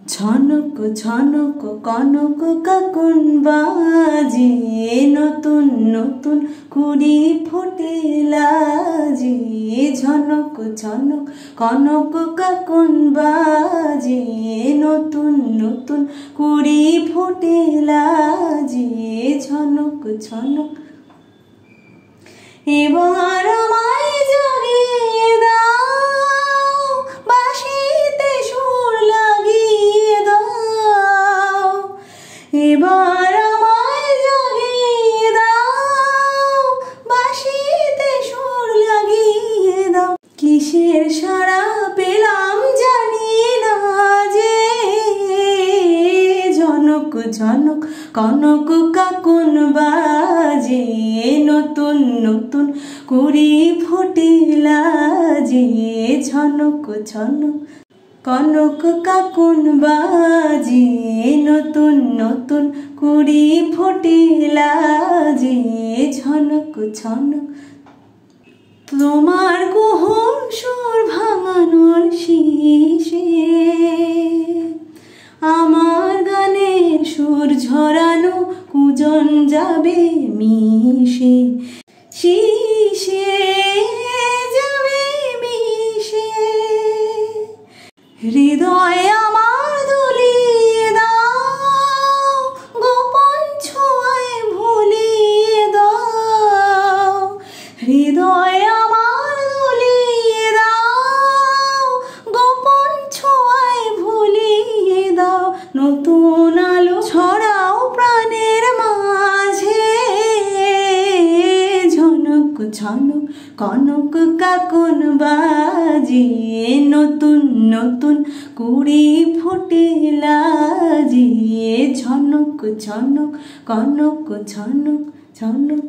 ঝনক ঝনক কনক কাকন বাজে, নতুন নতুন কুড়ি ফোটে লাজে। ঝনক ঝনক কনক কাকন বাজে, নতুন নতুন কুড়ি ফোটে লাজে। ঝনক ঝনক এবার আমায় জাগিয়ে দাও, বাঁশিতে সুর লাগিয়ে দাও। এবার আমায় জাগিয়ে দাও, বাঁশিতে সুর লাগিয়ে দাও। কিসের সাড়া পেলাম জানি না যে, ঝনক ঝনক কনক কাকন বাজে, নতুন নতুন কুড়ি ফোটে লাজে। ঝনক ঝনক কনক কাকন বাজে, নতুন নতুন কুড়ি ফোটে লাজে। ঝনক ঝনক তোমার কুহুম সুর ভাঙানোর শীষে, আমার গানের সুর ঝরানো কুজন যাবে মিশে। শীষে যাবে মিশে, হৃদয় আমার দুলিয়ে দাও, গোপন ছোঁয়ায় ভুলিয়ে দাও। হৃদয় আমার দুলিয়ে দাও, গোপন ছোঁয়ায় ভুলিয়ে দাও। নতুন আলো ছড়াও প্রাণের মাঝে, ঝনক ঝনক কনক কাকন বাজে, নতুন নতুন কুড়ি ফোটে লাজে। ঝনক ঝনক কনক ঝনক ঝনক।